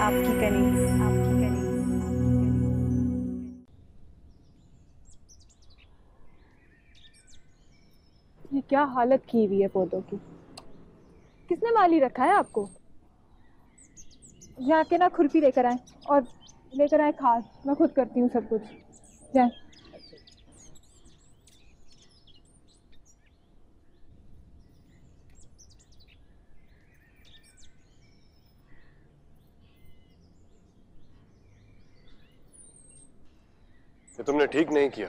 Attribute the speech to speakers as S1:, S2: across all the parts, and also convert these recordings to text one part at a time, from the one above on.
S1: आपकी कनीज, आपकी कनीज।
S2: ये क्या हालत की हुई है पौधों की। किसने माली रखा है आपको? जाके ना खुरपी लेकर आए और लेकर आए खाद। मैं खुद करती हूँ सब कुछ। जाए।
S3: ये तुमने ठीक नहीं किया।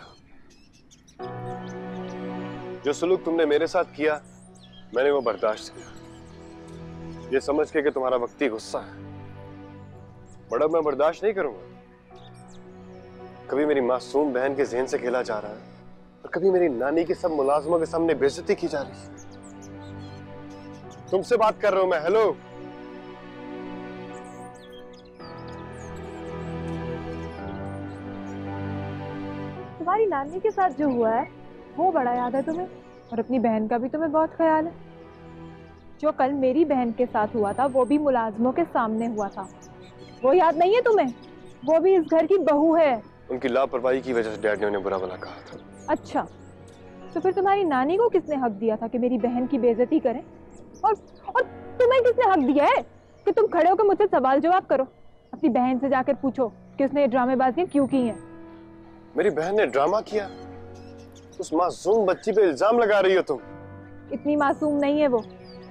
S3: जो सलूक तुमने मेरे साथ किया मैंने वो बर्दाश्त किया, ये समझ के कि तुम्हारा वक्ती गुस्सा है। बड़ा मैं बर्दाश्त नहीं करूंगा। कभी मेरी मासूम बहन के ज़हन से खेला जा रहा है और कभी मेरी नानी के सब मुलाजमों के सामने बेइज्जती की जा रही है। तुमसे बात कर रहा हूं मैं। हेलो,
S2: तुम्हारी नानी के साथ जो हुआ है वो बड़ा याद है तुम्हें, और अपनी बहन का भी तुम्हें बहुत ख्याल है। जो कल मेरी बहन के साथ हुआ था वो भी मुलाजमों के सामने हुआ था, वो याद नहीं है तुम्हें? वो भी इस घर की बहू है।
S3: उनकी लापरवाही की वजह से डैड ने उन्हें बुरा भला कहा था।
S2: अच्छा, तो फिर तुम्हारी नानी को किसने हक दिया था कि मेरी बहन की बेइज्जती करें? और तुम्हें किसने हक दिया है कि तुम खड़े होकर मुझसे सवाल जवाब करो? अपनी बहन से जाकर पूछो कि उसने ड्रामेबाजियां क्यों की हैं।
S3: मेरी बहन ने ड्रामा किया? उस मासूम बच्ची पे इल्जाम लगा रही हो तुम।
S2: इतनी मासूम नहीं है वो।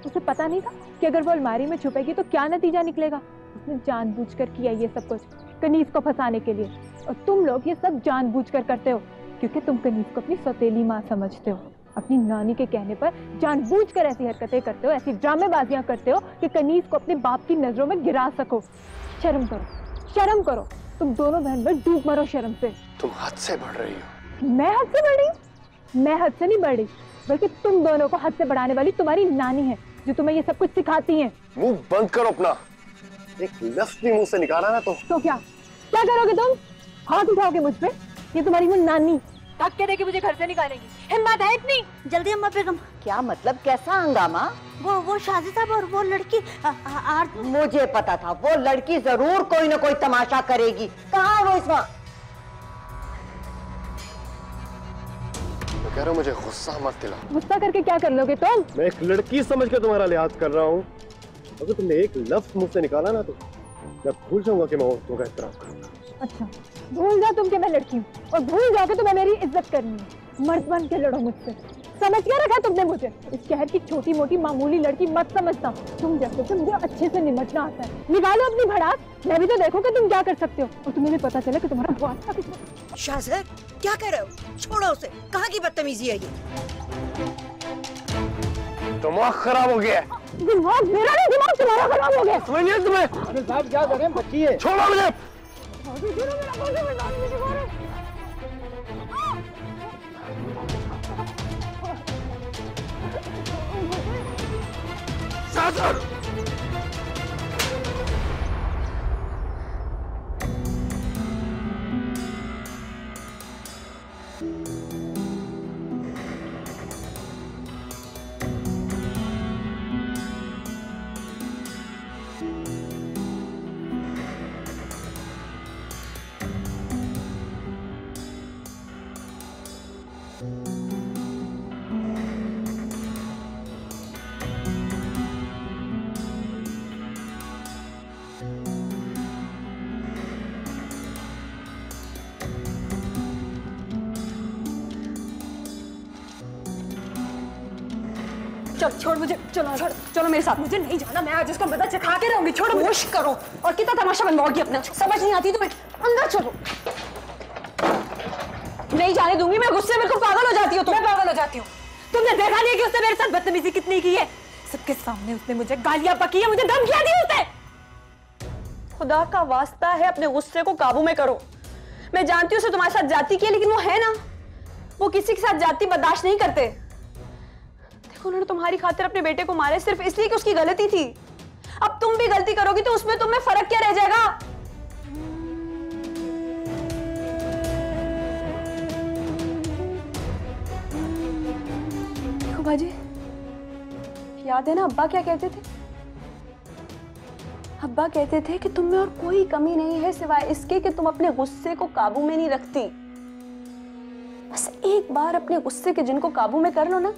S2: उसे पता नहीं था कि अगर वो अलमारी में छुपेगी तो क्या नतीजा निकलेगा। उसने जानबूझकर किया ये सब कुछ कनीज को फंसाने के लिए, और तुम लोग ये सब जानबूझकर करते हो क्योंकि तुम कनीज को अपनी सौतेली माँ समझते हो। अपनी नानी के कहने पर जानबूझकर ऐसी हरकतें करते हो, ऐसी ड्रामेबाजियां करते हो कि कनीज को अपने बाप की नजरों में गिरा सको। शर्म करो, शर्म करो। तुम दोनों बहन भाई डूब मरो शर्म से।
S3: तुम हद से बढ़ रही हो।
S2: मैं हद से बढ़ रही हूँ? मैं हद से नहीं बढ़ रही, बल्कि तुम दोनों को हद से बढ़ाने वाली तुम्हारी नानी है जो तुम्हें ये सब कुछ सिखाती है।
S3: मुंह बंद करो अपना। एक लफ्ज भी मुंह से निकाला ना तो
S2: क्या क्या करोगे तुम? हाथ उठाओगे मुझ पे? ये तुम्हारी वो नानी धक्के देके मुझे घर से निकालेगी। हिम्मत है इतनी?
S4: जल्दी अम्मा बेगम।
S5: क्या मतलब, कैसा हंगामा?
S4: वो शादी साहब और वो लड़की
S5: मुझे पता था वो लड़की जरूर कोई ना कोई तमाशा करेगी। कहाँ है वो इस वक्त?
S3: मैं कह रहा हूँ मुझे गुस्सा मत दिलाओ।
S2: गुस्सा करके क्या कर लोगे तुम?
S3: मैं एक लड़की समझ के तुम्हारा लिहाज कर रहा हूँ। अगर तुमने एक लफ्ज मुंह से निकाला ना तो मैं भूल जाऊंगा कि मैं औरतों का एहतराम करूंगा।
S2: अच्छा, भूल जाओ तुम कि मैं लड़की हूँ, और भूल जाओ कि तुम्हें मेरी इज्जत करनी है। मर्द बन के लड़ो मुझसे। समझ क्या रखा तुमने मुझे? इस शहर की छोटी मोटी मामूली लड़की मत समझता। तुम जैसे से मुझे अच्छे से निमटना आता है। निकालो अपनी भड़ास, मैं भी तो देखो कि तुम क्या कर सकते हो, और तुम्हें भी पता चले कि तुम्हारा वास्ता कितना।
S4: शाहज़ाद क्या कर रहे हो? छोड़ो उसे। कहाँ की बदतमीजी है ये?
S3: दिमाग खराब हो गया है।
S2: दिमाग मेरा नहीं, दिमाग तुम्हारा खराब हो गया।
S3: समझ नहीं तुम्हें?
S6: अरे साहब क्या करें, बच्ची है।
S3: छोड़ो मुझे।
S2: चलो छोड़ मुझे, चलो चलो मेरे साथ। मुझे नहीं जाना, मैं आज उसको मदद सिखा के रहूंगी। छोड़ो, होश करो। और कितना तमाशा बनवाओगी अपना? समझ नहीं आती तुम्हें? अंदर चलो। नहीं जाने दूंगी मैं। गुस्से में पागल हो जाती हो तुम। मैं पागल हो जाती हूँ? तुमने देखा नहीं कि उसने मेरे साथ बदतमीजी कितनी की है? सबके सामने उसने मुझे गालियां बकी है, मुझे धमकियां दी उसने। खुदा का वास्ता है अपने गुस्से को काबू में करो। मैं जानती हूँ उसे तुम्हारे साथ जाती की है, लेकिन वो है ना, वो किसी के साथ जाती बर्दाश्त नहीं करते। उन्होंने तुम्हारी खातिर अपने बेटे को मारे सिर्फ इसलिए कि उसकी गलती थी। अब तुम भी गलती करोगी तो उसमें तुम्हें फर्क क्या रह जाएगा? देखो बाजी, याद है ना अब्बा क्या कहते थे?
S7: अब्बा कहते थे कि तुम में और कोई कमी नहीं है सिवाय इसके कि तुम अपने गुस्से को काबू में नहीं रखती। बस एक बार अपने गुस्से के जिनको काबू में कर लो ना,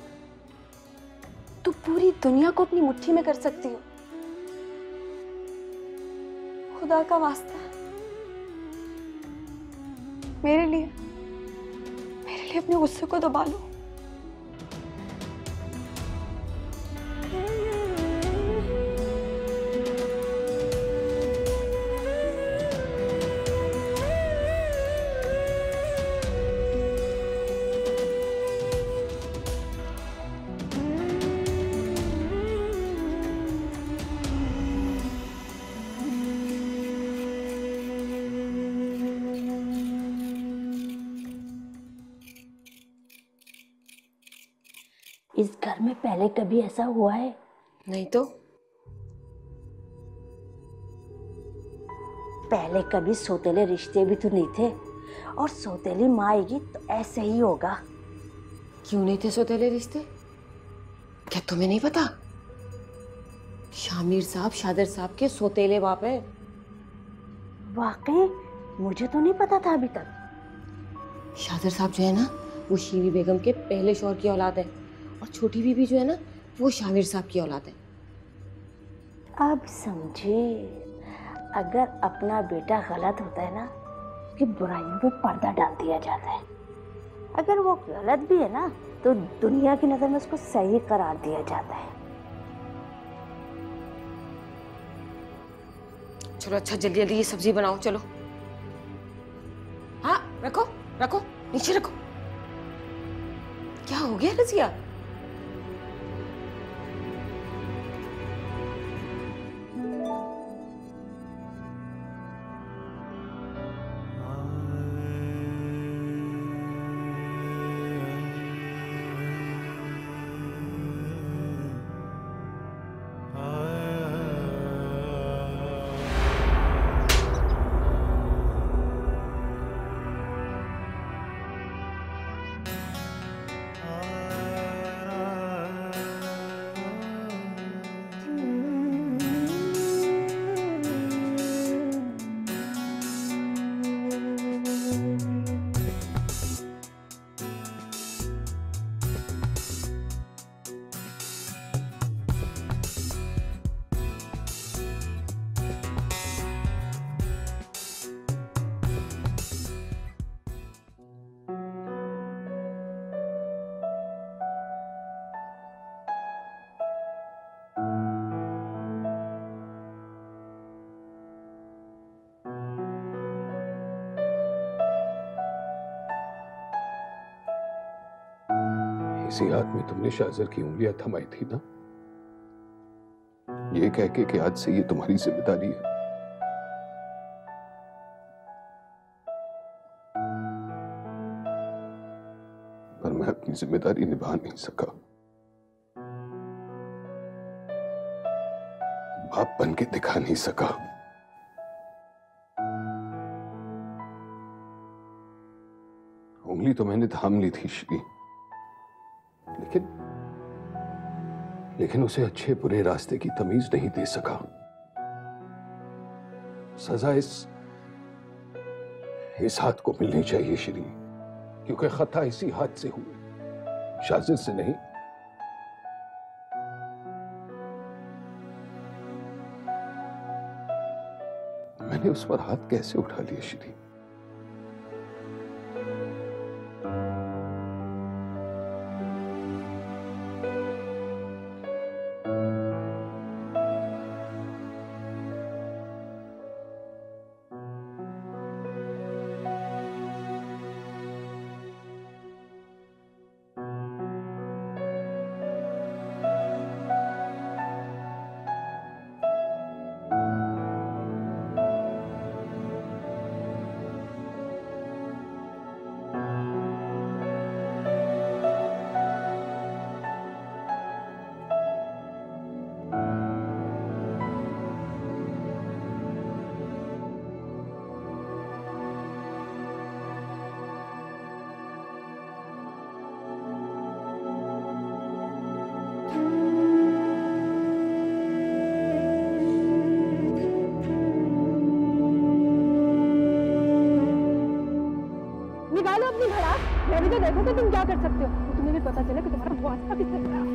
S7: तो पूरी दुनिया को अपनी मुट्ठी में कर सकती हो। खुदा का वास्ता मेरे लिए अपने गुस्से को दबा लो।
S8: इस घर में पहले कभी ऐसा हुआ है?
S7: नहीं तो
S8: पहले कभी सौतेले रिश्ते भी तो नहीं थे, और सौतेली माँ आएगी तो ऐसे ही होगा।
S7: क्यों नहीं थे सौतेले रिश्ते? क्या तुम्हें नहीं पता? शामिर साहब शादिर साहब के सौतेले बाप है।
S8: वाकई मुझे तो नहीं पता था अभी तक।
S7: शादिर साहब जो है ना, वो शीवी बेगम के पहले शौहर की औलाद है, और छोटी बीबी जो है ना, वो शामिर साहब की औलाद है।
S8: अब समझे, अगर अपना बेटा गलत होता है ना, कि बुराइयों पे पर्दा डाल दिया जाता है। अगर वो गलत भी है ना, तो दुनिया की नजर में उसको सही करार दिया जाता है।
S7: चलो अच्छा, जल्दी जल्दी ये सब्जी बनाओ, चलो। हाँ रखो रखो, नीचे रखो। क्या हो गया रजिया?
S9: इसी हाथ में तुमने शाहजर की उंगलियां थमाई थी ना, ये कह के कि आज से ये तुम्हारी जिम्मेदारी है। पर मैं अपनी जिम्मेदारी निभा नहीं सका। बाप बन के दिखा नहीं सका। उंगली तो मैंने थाम ली थी श्री, लेकिन उसे अच्छे बुरे रास्ते की तमीज नहीं दे सका। सजा इस हाथ को मिलनी चाहिए श्री, क्योंकि खता इसी हाथ से हुई, शाजिर से नहीं। मैंने उस पर हाथ कैसे उठा लिया श्री?
S2: अभी तो देखो कि तुम क्या कर सकते हो, तो तुम्हें भी पता चले कि तुम्हारा वास्ता किससे खड़ा है।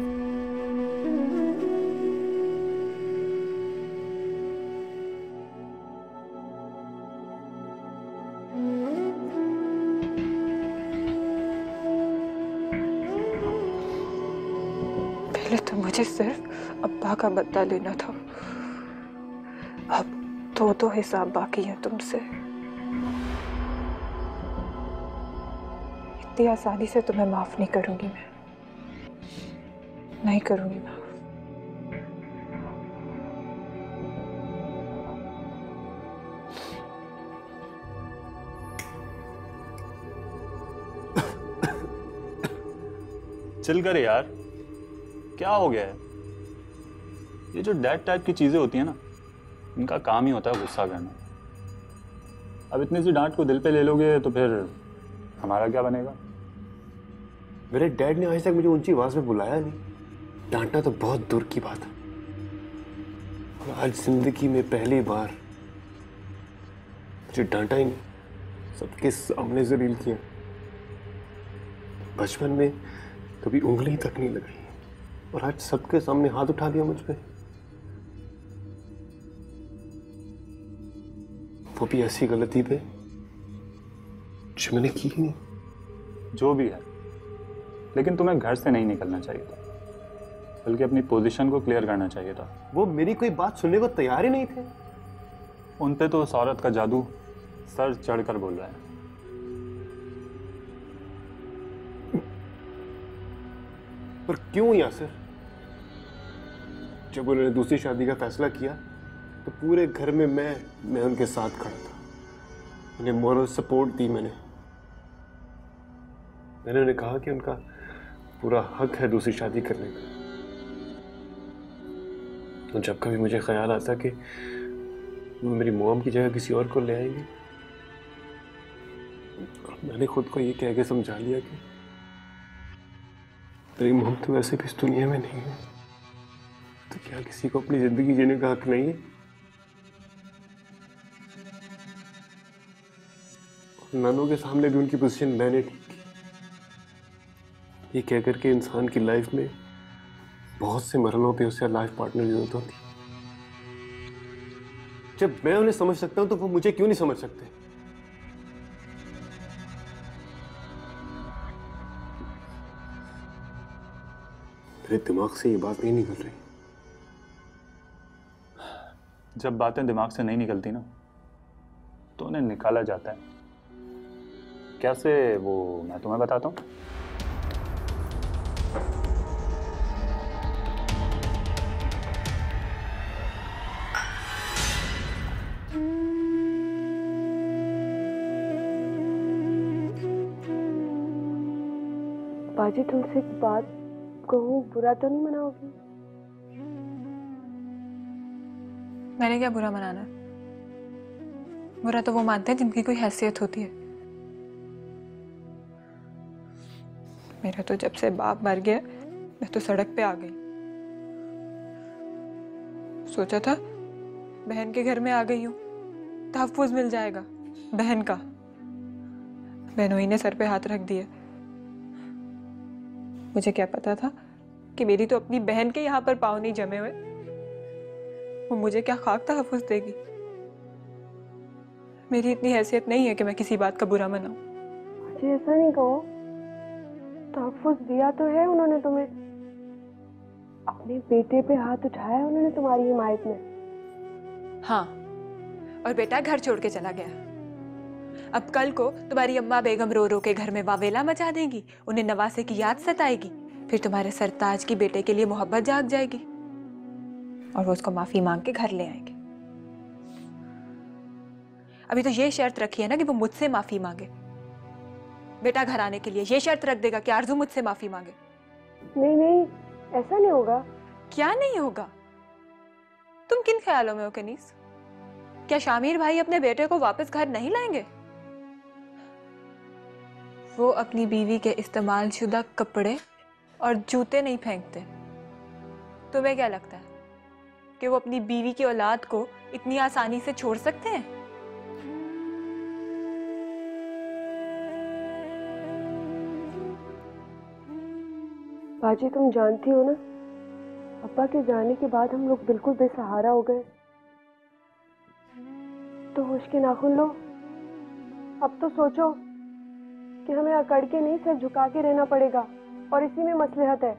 S2: पहले तो मुझे सिर्फ अब्बा का बदला लेना था, अब तो हिसाब बाकी है तुमसे। इतनी आसानी से तुम्हें माफ नहीं करूंगी, मैं नहीं करूंगी माफ।
S10: चिल कर यार, क्या हो गया है? ये जो डैड टाइप की चीजें होती है ना, इनका काम ही होता है गुस्सा करना। अब इतनी सी डांट को दिल पे ले लोगे तो फिर हमारा क्या बनेगा?
S3: मेरे डैड ने आज तक मुझे ऊंची आवाज में बुलाया नहीं, डांटना तो बहुत दूर की बात है। और आज जिंदगी में पहली बार मुझे डांटा ही नहीं, सबके सामने जलील किया। बचपन में कभी उंगली तक नहीं लगाई और आज सबके सामने हाथ उठा दिया मुझ पे, वो भी ऐसी गलती पे जो मैंने की ही नहीं।
S10: जो भी है, लेकिन तुम्हें घर से नहीं निकलना चाहिए था, बल्कि अपनी पोजीशन को क्लियर करना चाहिए था।
S3: वो मेरी कोई बात सुनने को तैयार ही नहीं थे।
S10: उन पे तो उस औरत का जादू सर चढ़कर बोल रहा है।
S3: पर क्यों यासिर? जब उन्होंने दूसरी शादी का फैसला किया तो पूरे घर में मैं उनके साथ खड़ा था, उन्हें मोरल सपोर्ट दी। मैंने उन्हें कहा कि उनका पूरा हक है दूसरी शादी करने का। तो जब कभी मुझे ख्याल आता कि वो मेरी मॉम की जगह किसी और को ले आएंगे, मैंने खुद को ये कह के समझा लिया कि मेरी मॉम तो वैसे भी इस दुनिया में नहीं है, तो क्या किसी को अपनी जिंदगी जीने का हक नहीं है? नानों के सामने भी उनकी पोजीशन मैंने ठीक की। ये कहकर के इंसान की लाइफ में बहुत से मरहलों पे उसे लाइफ पार्टनर की जरूरत होती है। जब मैं उन्हें समझ सकता हूं तो वो मुझे क्यों नहीं समझ सकते? मेरे दिमाग से ये बात नहीं निकल रही।
S10: जब बातें दिमाग से नहीं निकलती ना, तो उन्हें निकाला जाता है। कैसे, वो मैं तुम्हें बताता हूँ।
S7: बाजी, तुमसे एक बात कहूँ, बुरा तो नहीं मनाओगी?
S2: मैंने क्या बुरा मनाना है? बुरा तो वो मानते हैं जिनकी कोई हैसियत होती है। मेरा तो जब से बाप मर गया, मैं तो सड़क पे आ गई। सोचा था बहन के घर में आ गई हूँ, तहफ़्फ़ुज़ मिल जाएगा बहन का। बहनोई ने सर पे हाथ रख दिया। मुझे क्या पता था कि मेरी तो अपनी बहन के यहाँ पर पाँव नहीं जमे हुए, वो मुझे क्या खाक तहफ़्फ़ुज़ देगी। मेरी इतनी हैसियत नहीं है कि मैं किसी बात का बुरा मनाऊं।
S7: मुझे ऐसा नहीं कहो, तहफ़्फ़ुज़ दिया तो है उन्होंने तुम्हें, अपने बेटे पे हाथ उठाया है उन्होंने तुम्हारी हिमायत में।
S2: हाँ, और बेटा घर छोड़ के चला गया। अब कल को तुम्हारी अम्मा बेगम रो रो के घर में वावेला मचा देंगी, उन्हें नवासे की याद सताएगी, फिर तुम्हारे सरताज की बेटे के लिए मोहब्बत जाग जाएगी और वो उसको माफी मांग के घर ले आएंगे। अभी तो ये शर्त रखी है ना कि वो मुझसे माफी मांगे। बेटा घर आने के लिए ये शर्त रख देगा कि आरजू मुझसे माफी मांगे।
S7: नहीं नहीं, ऐसा नहीं होगा।
S2: क्या नहीं होगा? तुम किन ख्यालों में हो कनीस? क्या शामिर भाई अपने बेटे को वापस घर नहीं लाएंगे? वो अपनी बीवी के इस्तेमाल शुदा कपड़े और जूते नहीं फेंकते। तुम्हें क्या लगता है कि वो अपनी बीवी की औलाद को इतनी आसानी से छोड़ सकते हैं?
S7: बाजी तुम जानती हो ना, अब्बा के जाने के बाद हम लोग बिल्कुल बेसहारा हो गए। तो होश के नाखून लो। अब तो सोचो कि हमें अकड़ के नहीं, सिर झुका के रहना पड़ेगा, और इसी में मसलहत है।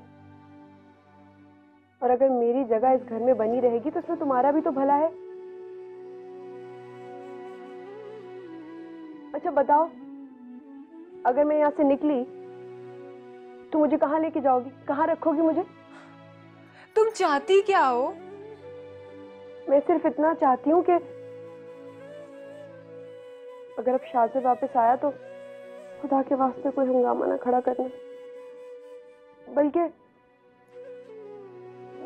S7: और अगर मेरी जगह इस घर में बनी रहेगी तो इसमें तुम्हारा भी तो भला है। अच्छा बताओ, अगर मैं यहाँ से निकली तो मुझे कहाँ लेके जाओगी, कहाँ रखोगी मुझे?
S2: तुम चाहती क्या हो?
S7: मैं सिर्फ इतना चाहती हूँ कि अगर अब शाज़िर वापस आया तो खुदा के वास्ते कोई हंगामा ना खड़ा करना, बल्कि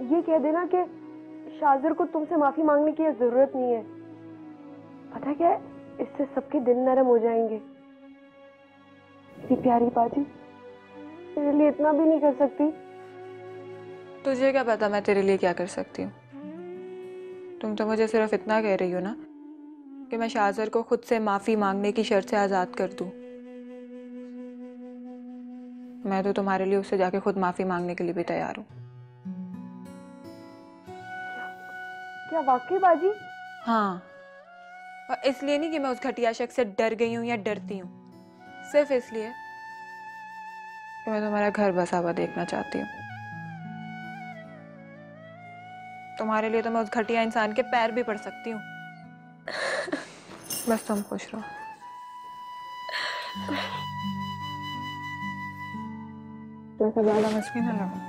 S7: ये कह देना कि शाज़िर को तुमसे माफी मांगने की जरूरत नहीं है। पता क्या है, इससे सबके दिल नरम हो जाएंगे। मेरी प्यारी बाजी, तेरे लिए इतना भी नहीं कर सकती?
S2: तुझे क्या पता मैं तेरे लिए क्या कर सकती हूँ? तुम तो मुझे सिर्फ इतना कह रही हो ना कि मैं शाज़र को खुद से माफी मांगने की शर्त से आजाद कर दूं। मैं तो तुम्हारे लिए उससे जाके खुद माफी मांगने के लिए भी तैयार हूँ।
S7: क्या वाकई बाजी?
S2: हाँ, और इसलिए नहीं कि मैं उस घटिया शख्स से डर गई हूँ या डरती हूँ, सिर्फ इसलिए कि मैं तुम्हारा घर बसा हुआ देखना चाहती हूँ। तुम्हारे लिए तो मैं उस घटिया इंसान के पैर भी पड़ सकती हूँ। बस तुम खुश रहो। तो ज्यादा मुश्किल ना लगा।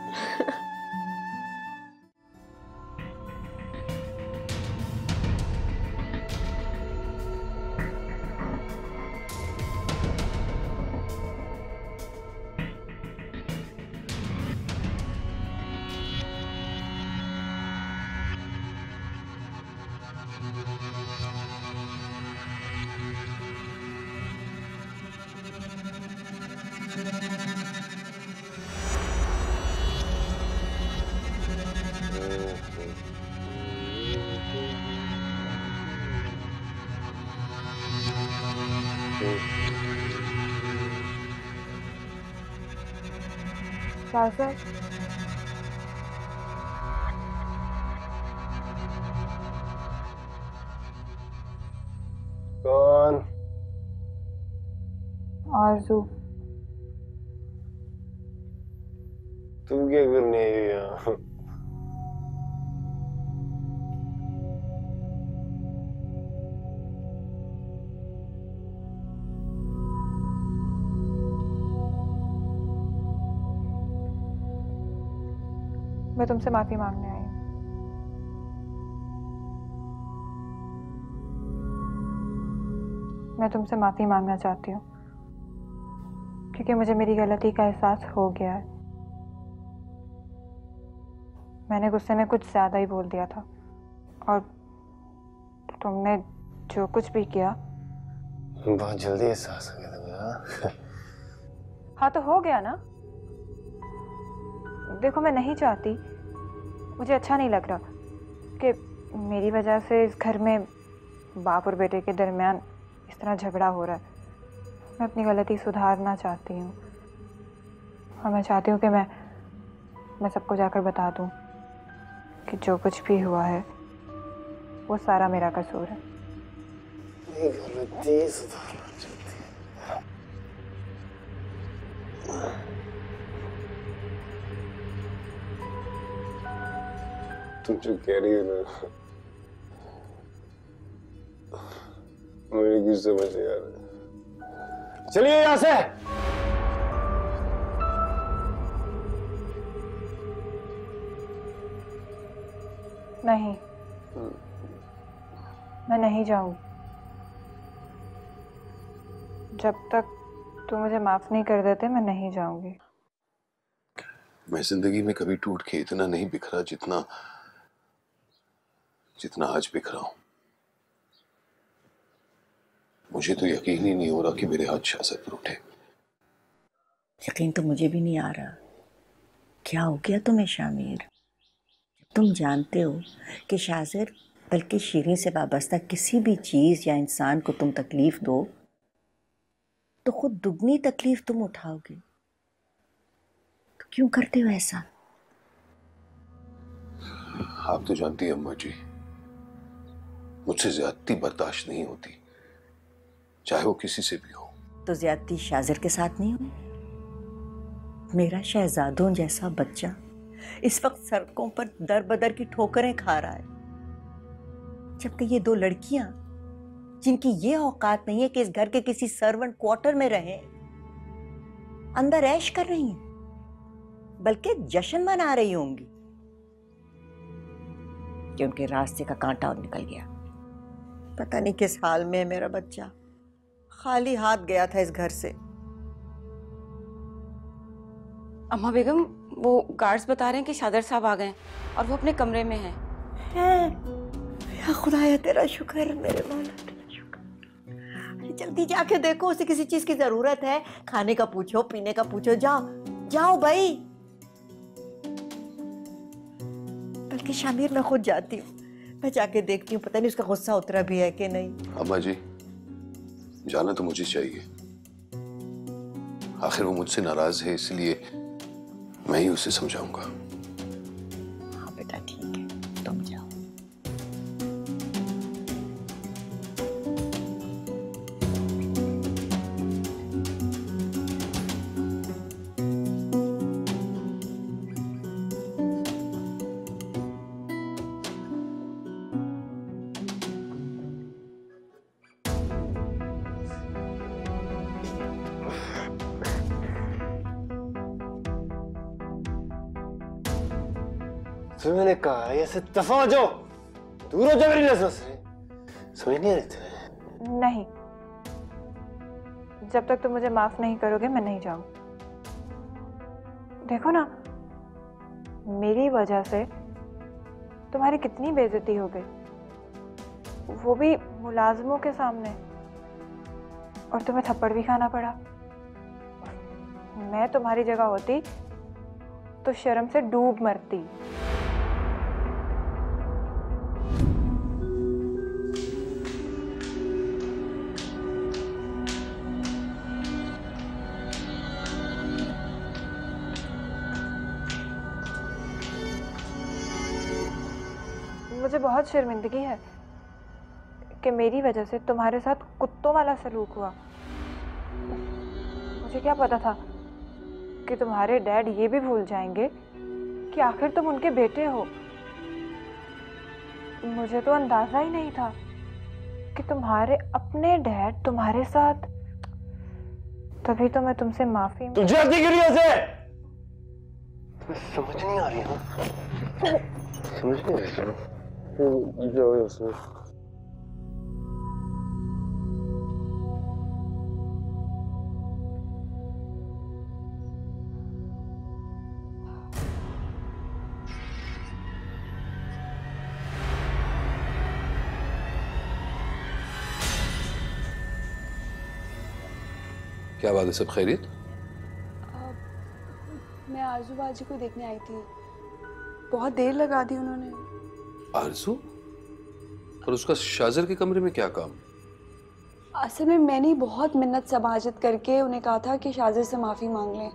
S7: शाज़र,
S3: कौन?
S2: आरज़ू।
S3: तुम क्या करने आई हो यहाँ?
S2: मैं तुमसे माफी मांगने आई हूँ। मैं तुमसे माफी मांगना चाहती हूँ क्योंकि मुझे मेरी गलती का एहसास हो गया है। मैंने गुस्से में कुछ ज्यादा ही बोल दिया था, और तुमने जो कुछ भी किया
S3: बहुत जल्दी एहसास हो गया तुम्हें।
S2: हाँ तो हो गया ना। देखो, मैं नहीं चाहती, मुझे अच्छा नहीं लग रहा कि मेरी वजह से इस घर में बाप और बेटे के दरमियान इस तरह झगड़ा हो रहा है। मैं अपनी गलती सुधारना चाहती हूँ, और मैं चाहती हूँ कि मैं सबको जाकर बता दूँ कि जो कुछ भी हुआ है वो सारा मेरा कसूर है।
S3: गलती सुधारना चाहती है। तुम जो कह रही हो ना, मुझे कुछ समझ नहीं आ रहा। चलिए यहाँ से।
S2: नहीं, मैं नहीं जाऊंगी जब तक तुम मुझे माफ नहीं कर देते। मैं नहीं जाऊंगी।
S9: मैं जिंदगी में कभी टूट के इतना नहीं बिखरा जितना आज बिखरा हूं। मुझे तो यकीन ही नहीं हो रहा कि मेरे हाथ शाज़र पर उठे।
S8: यकीन तो मुझे भी नहीं आ रहा। क्या हो गया तुम्हें शामिर? तुम जानते हो कि शाज़र बल्कि शीरीन से वाबस्ता किसी भी चीज़ या इंसान को तुम तकलीफ दो तो खुद दुगनी तकलीफ तुम उठाओगे। तो क्यों करते हो ऐसा?
S9: आप तो जानती हैं अम्मा जी, मुझसे ज्यादती बर्दाश्त नहीं होती, चाहे वो किसी से भी हो।
S4: तो ज्यादती शाजिर के साथ नहीं हुई? मेरा शहजादों जैसा बच्चा इस वक्त सड़कों पर दर बदर की ठोकरें खा रहा है, जबकि ये दो लड़कियां जिनकी ये औकात नहीं है कि इस घर के किसी सर्वेंट क्वार्टर में रहें, अंदर ऐश कर रही हैं, बल्कि जश्न मना रही होंगी कि उनके रास्ते का कांटा और निकल गया। पता नहीं किस हाल में है मेरा बच्चा, खाली हाथ गया था इस घर से।
S7: अम्मा बेगम, वो गार्ड्स बता रहे हैं कि शादर साहब आ गए और वो अपने कमरे में हैं।
S4: या खुदाया तेरा शुक्र, मेरे मौला तेरा शुक्र। जल्दी जाके देखो, उसे किसी चीज की जरूरत है, खाने का पूछो, पीने का पूछो, जाओ जाओ भाई। बल्कि शामिर मैं खुद जाती हूँ, मैं जाके देखती हूँ, पता नहीं उसका गुस्सा उतरा भी है कि नहीं।
S9: अम्मा जी, जाना तो मुझे चाहिए, आखिर वो मुझसे नाराज है, इसलिए मैं ही उसे समझाऊंगा।
S4: हाँ बेटा ठीक है, तुम जाओ।
S3: तो मैंने कहा ऐसे दफा हो जाओ, दूर हो जाओ मेरी नजरों से। समझ नहीं आती?
S1: नहीं, जब तक तुम मुझे माफ नहीं करोगे मैं नहीं जाऊं। देखो ना, मेरी वजह से तुम्हारी कितनी बेइज्जती हो गई, वो भी मुलाजमों के सामने, और तुम्हें थप्पड़ भी खाना पड़ा। मैं तुम्हारी जगह होती तो शर्म से डूब मरती। मुझे बहुत शर्मिंदगी है कि मेरी वजह से तुम्हारे साथ कुत्तों वाला सलूक हुआ। मुझे क्या पता था कि तुम्हारे डैड ये भी भूल जाएंगे कि आखिर तुम उनके बेटे हो। मुझे तो अंदाजा ही नहीं था कि तुम्हारे अपने डैड तुम्हारे साथ। तभी तो मैं तुमसे माफी।
S3: तुम जल्दी गिरी उसे। समझ नहीं आ रही ना, समझ नहीं आ रही। जाओ उसमें।
S9: क्या बात है, सब खैरियत?
S7: मैं आरजू बाजी को देखने आई थी, बहुत देर लगा दी उन्होंने।
S9: आरजू? और उसका शाजिर के कमरे में क्या काम?
S7: असल में मैंने बहुत मिन्नत समाजत करके उन्हें कहा था कि शाजिर से माफ़ी मांग लें।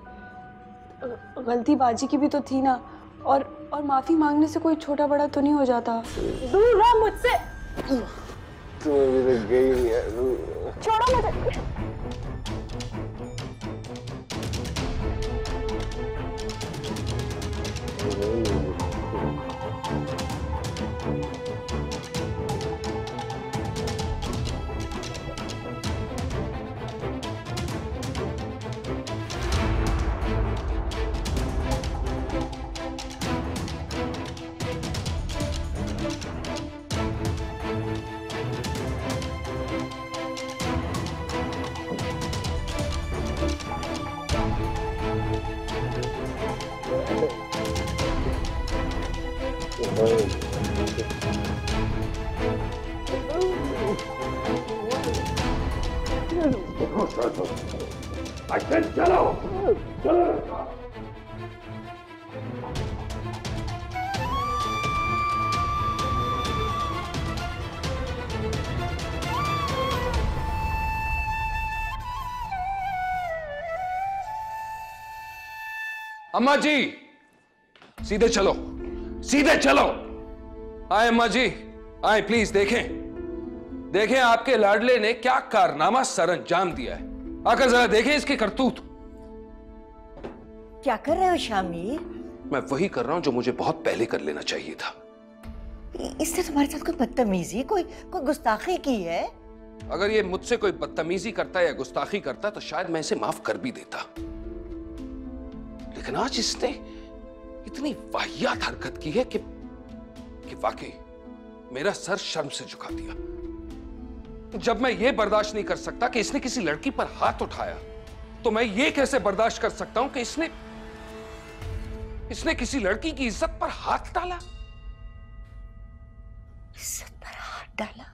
S7: गलती बाजी की भी तो थी ना, और माफ़ी मांगने से कोई छोटा बड़ा तो नहीं हो जाता।
S2: दूर रहो मुझसे।
S3: तुम अभी तक गई नहीं है।
S2: छोड़ो मुझे।
S9: अम्मा जी सीधे चलो, सीधे चलो। आए अम्मा जी, आए प्लीज। देखें देखें आपके लाडले ने क्या कारनामा सर अंजाम दिया है। आकर जरा देखें इसकी करतूत।
S4: क्या कर रहे हो शामिर?
S9: मैं वही कर रहा हूं जो मुझे बहुत पहले कर लेना चाहिए था।
S4: इसने तुम्हारे साथ कोई बदतमीजी, कोई गुस्ताखी की है?
S9: अगर ये मुझसे कोई बदतमीजी करता या गुस्ताखी करता तो शायद मैं इसे माफ कर भी देता, लेकिन आज इसने इतनी वाहियात हरकत की है कि वाकई मेरा सर शर्म से झुका दिया। जब मैं ये बर्दाश्त नहीं कर सकता कि इसने किसी लड़की पर हाथ उठाया, तो मैं ये कैसे बर्दाश्त कर सकता हूं कि इसने किसी लड़की की इज्जत पर हाथ डाला।
S4: इज्जत पर हाथ डाला?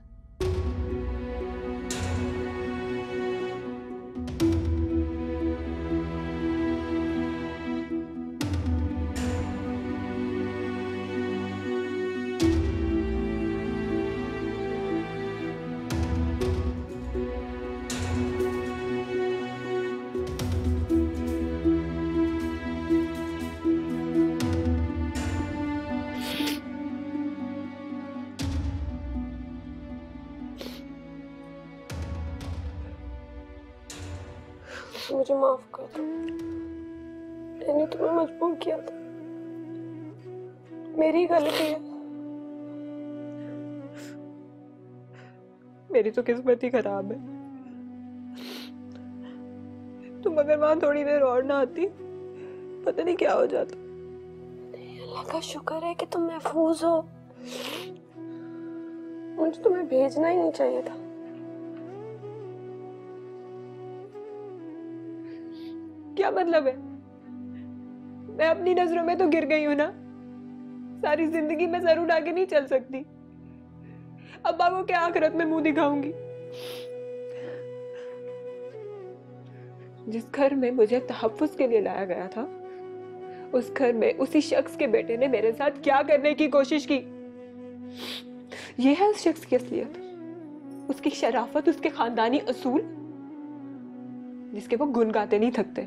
S7: मुझे माफ कर दो, मैंने तुम्हें मजबूर किया था, मेरी गलती है।
S1: मेरी तो किस्मत ही खराब है। तुम अगर वहां थोड़ी देर और ना आती, पता नहीं क्या हो जाता।
S7: अल्लाह का शुक्र है कि तुम महफूज हो। मुझे तुम्हें भेजना ही नहीं चाहिए था।
S1: क्या मतलब है? मैं अपनी नजरों में तो गिर गई हूं ना, सारी जिंदगी मैं सर उठा के नहीं चल सकती। अब्बा को क्या आखिरत में मुंह दिखाऊंगी? जिस घर में मुझे तहफ्फुज के लिए लाया गया था, उस घर में उसी शख्स के बेटे ने मेरे साथ क्या करने की कोशिश की। ये है उस शख्स की असलियत, उसकी शराफत, उसके खानदानी असूल, जिसके वो गुण गाते नहीं थकते।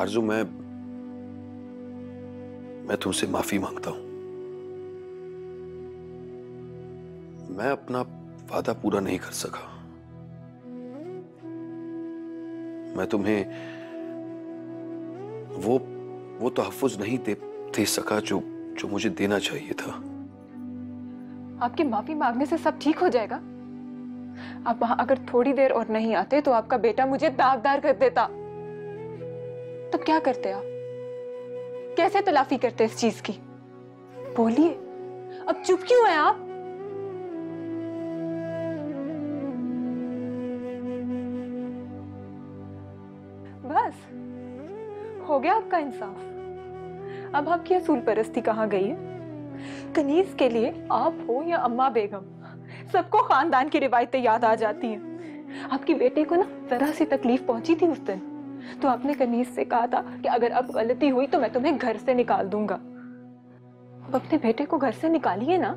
S9: आरजू, मैं तुमसे माफी मांगता हूं। मैं अपना वादा पूरा नहीं कर सका। मैं तुम्हें वो तहफ्फुज़ नहीं दे सका जो मुझे देना चाहिए था।
S1: आपकी माफी मांगने से सब ठीक हो जाएगा? आप वहां अगर थोड़ी देर और नहीं आते तो आपका बेटा मुझे दागदार कर देता। तो क्या करते आप? कैसे तलाफी करते इस चीज की? बोलिए, अब चुप क्यों हैं आप? बस हो गया आपका इंसाफ। अब आपकी असूल परस्ती कहाँ गई है? कनीज के लिए आप हो या अम्मा बेगम, सबको खानदान की रिवायतें याद आ जाती हैं। आपकी बेटे को ना जरा सी तकलीफ पहुंची थी उस दिन, तो आपने कनीज से कहा था कि अगर अब गलती हुई तो मैं तुम्हें घर से निकाल दूंगा। अब अपने बेटे को घर से निकालिए ना।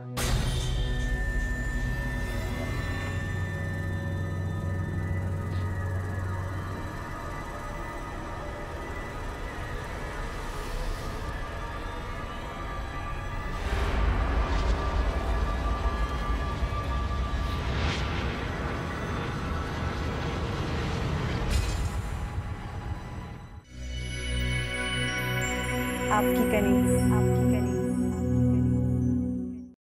S2: आपकी कनीज।